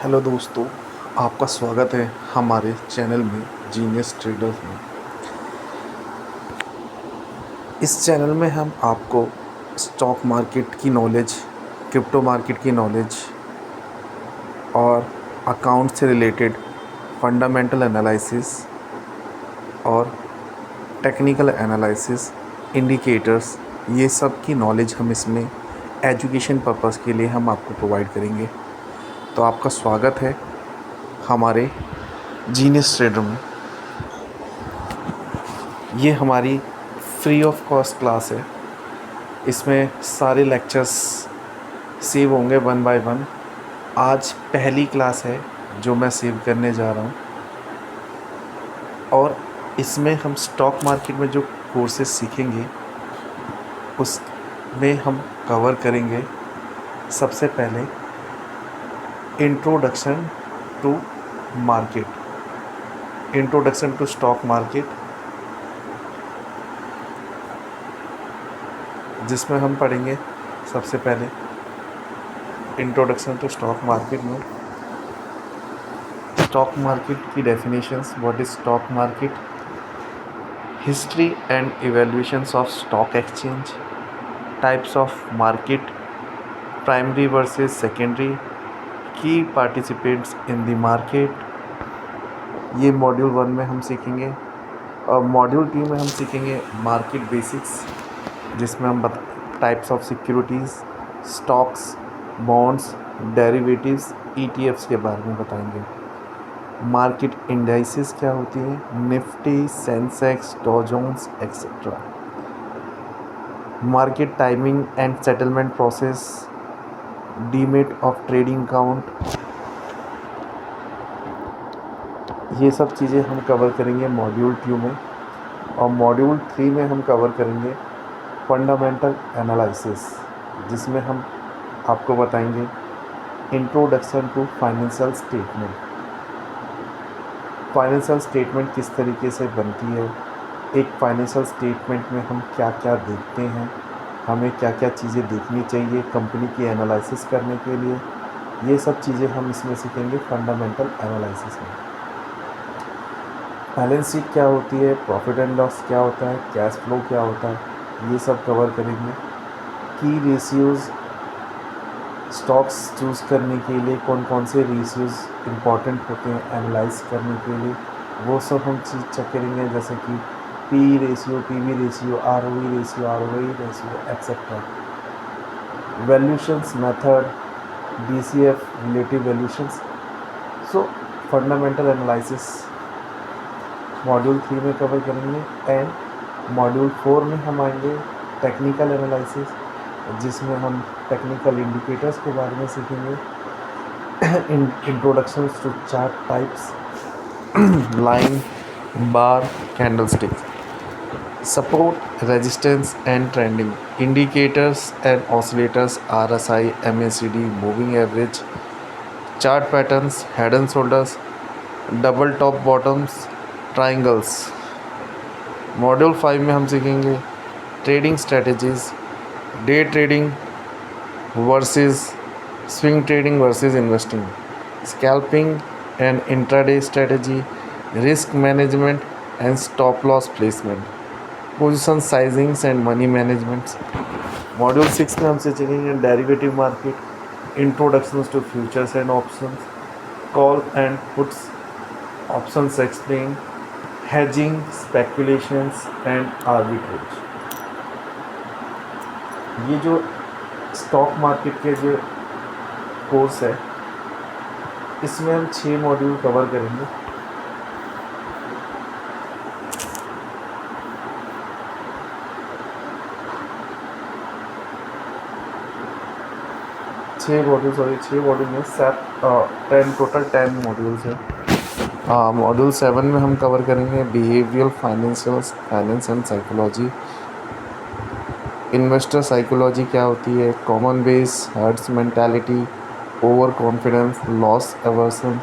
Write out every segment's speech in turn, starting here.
Hello दोस्तों, आपका स्वागत है हमारे चैनल में जीनियस ट्रेडर्स में। इस चैनल में हम आपको स्टॉक मार्केट की नॉलेज, क्रिप्टो मार्केट की नॉलेज और अकाउंट से रिलेटेड फंडामेंटल एनालिसिस और टेक्निकल एनालिसिस, इंडिकेटर्स, ये सब की नॉलेज हम इसमें एजुकेशन पर्पस के लिए हम आपको प्रोवाइड करेंगे। तो आपका स्वागत है हमारे जीनियस ट्रेडर में। ये हमारी फ्री ऑफ कॉस्ट क्लास है। इसमें सारे लेक्चर्स सेव होंगे वन बाय वन। आज पहली क्लास है जो मैं सेव करने जा रहा हूँ और इसमें हम स्टॉक मार्केट में जो कोर्सेज सीखेंगे उसमें हम कवर करेंगे सबसे पहले introduction to market, introduction to stock market, जिसमें हम पढ़ेंगे सबसे पहले इंट्रोडक्शन टू स्टॉक मार्केट में स्टॉक मार्केट की definitions, what is stock market, history and evaluations of stock exchange, types of market, primary versus secondary, key participants in the market. ये module 1 में हम सीखेंगे और मॉड्यूल 2 में हम सीखेंगे मार्केट बेसिक्स, जिसमें हम types of securities, stocks, bonds, derivatives, ETFs के बारे में बताएंगे। मार्केट इंडाइसेस क्या होती हैं, Nifty, Sensex, Dow Jones etcetera. Market timing and settlement process, demat of trading account, ये सब चीज़ें हम कवर करेंगे मॉड्यूल 2 में। और मॉड्यूल 3 में हम कवर करेंगे फंडामेंटल एनालिसिस, जिसमें हम आपको बताएंगे introduction to financial statement, financial statement किस तरीके से बनती है, एक फाइनेंशियल स्टेटमेंट में हम क्या क्या देखते हैं, हमें क्या क्या चीज़ें देखनी चाहिए कंपनी की एनालिसिस करने के लिए। ये सब चीज़ें हम इसमें सीखेंगे फंडामेंटल एनालिसिस में। बैलेंस शीट क्या होती है, प्रॉफिट एंड लॉस क्या होता है, कैश फ्लो क्या होता है, ये सब कवर करेंगे। की रेशियोज़, स्टॉक्स चूज़ करने के लिए कौन कौन से रेशियोज़ इम्पॉर्टेंट होते हैं एनालाइज करने के लिए, वो सब हम चीज़ चेक करेंगे, जैसे कि P ratio, PV ratio, ROE ratio, ROE ratio etcetera. Valuations method, DCF, relative valuations. सो फंडामेंटल एनालिसिस मॉड्यूल 3 में कवर करेंगे एंड मॉड्यूल 4 में हम आएंगे टेक्निकल एनालिसिस, जिसमें हम टेक्निकल इंडिकेटर्स के बारे में सीखेंगे। Introduction to chart types, line, bar, candlestick, support, resistance and trending, indicators and oscillators, RSI, MACD, moving average, chart patterns, head and shoulders, double top bottoms, triangles. Module 5 में हम सीखेंगे trading strategies, day trading versus swing trading versus investing, scalping and intraday strategy, risk management and stop loss placement, position sizings and money management. Module 6 में हम सीखेंगे derivative market, introduction to futures and options, call and puts, options explain, hedging, speculations and arbitrage। ये जो stock market के जो course है, इसमें हम 6 मॉड्यूल कवर करेंगे। छः मॉड्यूल में 10 टोटल 10 मॉड्यूल्स हैं। मॉड्यूल 7 में हम कवर करेंगे behavioural finance and psychology, investor psychology क्या होती है, common biases, herd mentality, overconfidence, loss aversion,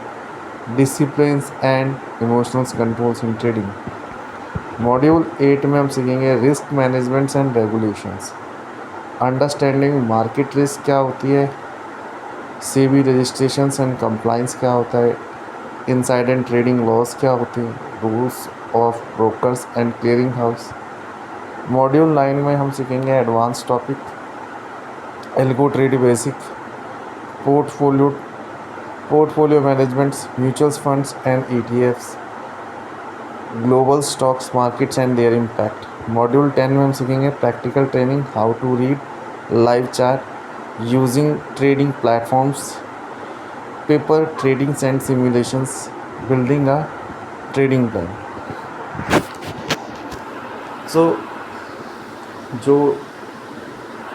discipline and emotional controls in trading. Module 8 में हम सीखेंगे risk managements and regulations, understanding market risk क्या होती है, सेबी रजिस्ट्रेशंस एंड कंप्लाइंस क्या होता है, इनसाइड एंड ट्रेडिंग लॉज क्या होते हैं, rules of brokers and clearing house. Module 9 में हम सीखेंगे advance topic, algo trade basic, portfolio portfolio managements, mutual funds and ETFs, global stocks markets and their impact. Module 10 में हम सीखेंगे practical training, how to read live chart using trading platforms, paper tradings and simulations, building a trading plan. So जो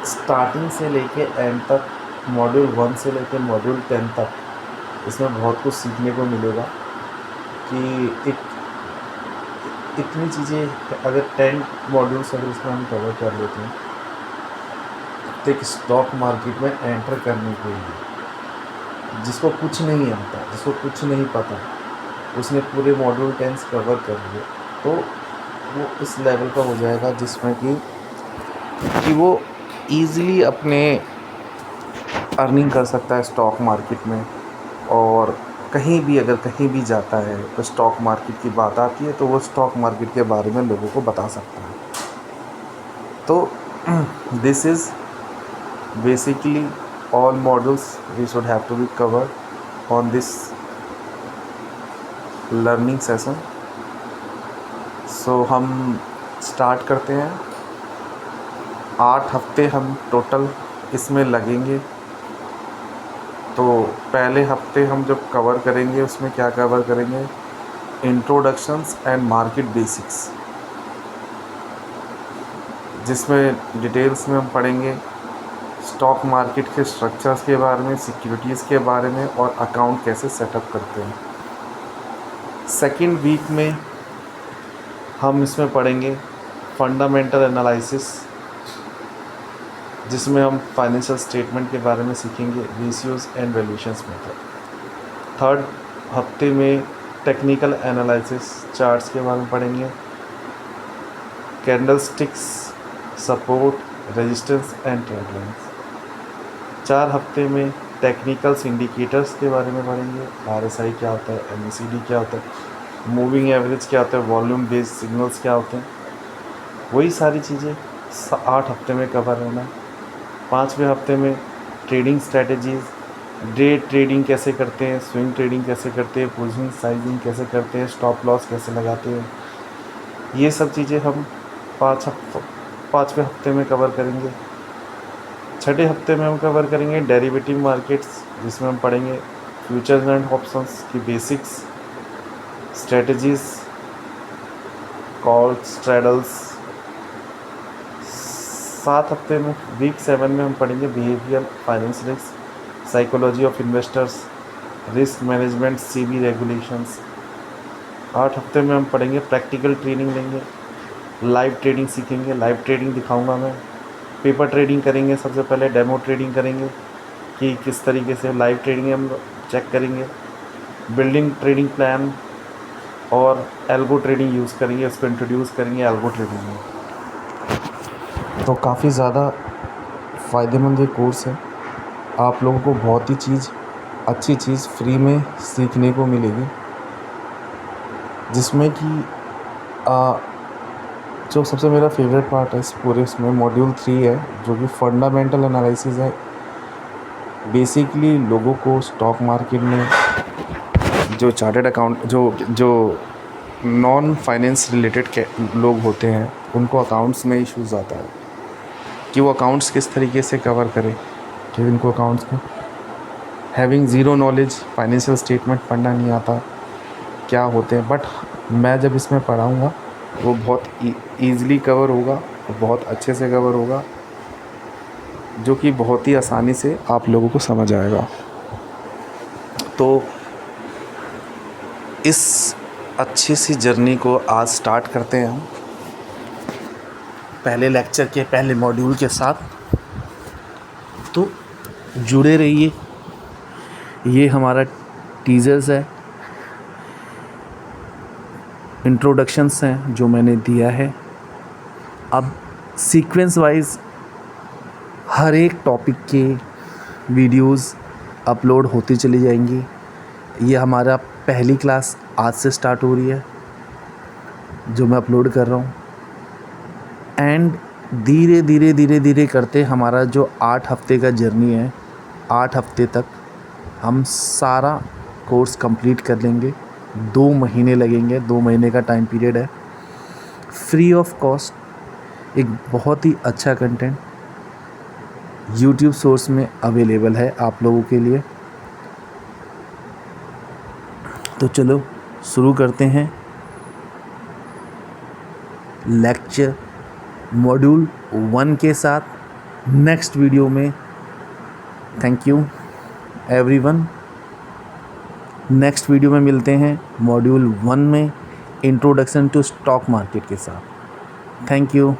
starting से लेके and तक, module 1 से लेके module 10 तक, इसमें बहुत कुछ सीखने को मिलेगा कि इतनी चीज़ें अगर 10 मॉड्यूल्स अगर इसमें हम कवर कर लेते हैं तो एक स्टॉक मार्केट में एंटर करने के लिए जिसको कुछ नहीं आता, जिसको कुछ नहीं पता, उसने पूरे मॉड्यूल 10 कवर कर लिए तो वो इस लेवल का हो जाएगा जिसमें कि वो ईज़िली अपने अर्निंग कर सकता है स्टॉक मार्केट में। और कहीं भी अगर कहीं भी जाता है तो स्टॉक मार्केट की बात आती है तो वो स्टॉक मार्केट के बारे में लोगों को बता सकता है। तो this is basically all modules we should have to be covered on this learning session. So हम स्टार्ट करते हैं। 8 हफ्ते हम टोटल इसमें लगेंगे। तो पहले हफ्ते हम जब कवर करेंगे उसमें क्या कवर करेंगे, इंट्रोडक्शंस एंड मार्केट बेसिक्स, जिसमें डिटेल्स में हम पढ़ेंगे स्टॉक मार्केट के स्ट्रक्चर्स के बारे में, सिक्योरिटीज़ के बारे में और अकाउंट कैसे सेटअप करते हैं। सेकेंड वीक में हम इसमें पढ़ेंगे फंडामेंटल एनालिसिस, जिसमें हम फाइनेंशियल स्टेटमेंट के बारे में सीखेंगे, ratios and valuations method. Third हफ्ते में टेक्निकल एनालिसिस, चार्ट्स के बारे में पढ़ेंगे, candlesticks, support, resistance and trend lines. 4 हफ्ते में टेक्निकल्स इंडिकेटर्स के बारे में पढ़ेंगे, आरएसआई क्या होता है, एमएसीडी क्या होता है, मूविंग एवरेज क्या होता है, वॉल्यूम बेस्ड सिग्नल्स क्या होते हैं। वही सारी चीज़ें 8 हफ्ते में कवर होना है। 5वें हफ्ते में ट्रेडिंग स्ट्रैटेजीज़, डे ट्रेडिंग कैसे करते हैं, स्विंग ट्रेडिंग कैसे करते हैं, पोजीशन साइजिंग कैसे करते हैं, स्टॉप लॉस कैसे लगाते हैं, ये सब चीज़ें हम 5वें हफ्ते में कवर करेंगे। 6ठे हफ्ते में हम कवर करेंगे डेरिवेटिव मार्केट्स, जिसमें हम पढ़ेंगे फ्यूचर्स एंड ऑप्शंस की बेसिक्स, स्ट्रेटजीज़, कॉल्स, स्ट्रैडल्स। 7 हफ्ते में वीक 7 में हम पढ़ेंगे behaviour, finance risk, psychology of investors, risk management, CB regulations. 8 हफ्ते में हम पढ़ेंगे प्रैक्टिकल ट्रेनिंग लेंगे, लाइव ट्रेडिंग सीखेंगे, लाइव ट्रेडिंग दिखाऊंगा मैं। पेपर ट्रेडिंग करेंगे, सबसे पहले डेमो ट्रेडिंग करेंगे कि किस तरीके से लाइव ट्रेडिंग हम चेक करेंगे, बिल्डिंग ट्रेडिंग प्लान और एल्गो ट्रेडिंग यूज़ करेंगे, उसको इंट्रोड्यूस करेंगे एल्गो ट्रेडिंग में। तो काफ़ी ज़्यादा फ़ायदेमंद ये कोर्स है, आप लोगों को बहुत ही अच्छी चीज़ फ्री में सीखने को मिलेगी, जिसमें कि जो सबसे मेरा फेवरेट पार्ट है इस पूरे इसमें मॉड्यूल 3 है, जो कि फंडामेंटल एनालिसिस है। बेसिकली लोगों को स्टॉक मार्केट में जो चार्टर्ड अकाउंट जो नॉन फाइनेंस रिलेटेड के लोग होते हैं, उनको अकाउंट्स में इश्यूज़ आता है कि वो अकाउंट्स किस तरीके से कवर करें, कि उनको अकाउंट्स को having zero knowledge, financial statement पढ़ना नहीं आता, क्या होते हैं। बट मैं जब इसमें पढ़ाऊँगा वो बहुत ईज़िली कवर होगा और बहुत अच्छे से कवर होगा, जो कि बहुत ही आसानी से आप लोगों को समझ आएगा। तो इस अच्छी सी जर्नी को आज स्टार्ट करते हैं हम पहले लेक्चर के पहले मॉड्यूल के साथ। तो जुड़े रहिए, ये हमारा टीज़र्स है, इंट्रोडक्शंस हैं जो मैंने दिया है। अब सीक्वेंस वाइज हर एक टॉपिक के वीडियोस अपलोड होती चली जाएंगी। ये हमारा पहली क्लास आज से स्टार्ट हो रही है जो मैं अपलोड कर रहा हूँ। एंड धीरे धीरे धीरे धीरे करते हमारा जो 8 हफ्ते का जर्नी है, 8 हफ्ते तक हम सारा कोर्स कंप्लीट कर लेंगे। 2 महीने लगेंगे, 2 महीने का टाइम पीरियड है। फ्री ऑफ कॉस्ट एक बहुत ही अच्छा कंटेंट यूट्यूब सोर्स में अवेलेबल है आप लोगों के लिए। तो चलो शुरू करते हैं लेक्चर मॉड्यूल 1 के साथ नेक्स्ट वीडियो में। Thank you everyone. Next video में मिलते हैं मॉड्यूल 1 में इंट्रोडक्शन टू स्टॉक मार्केट के साथ। Thank you.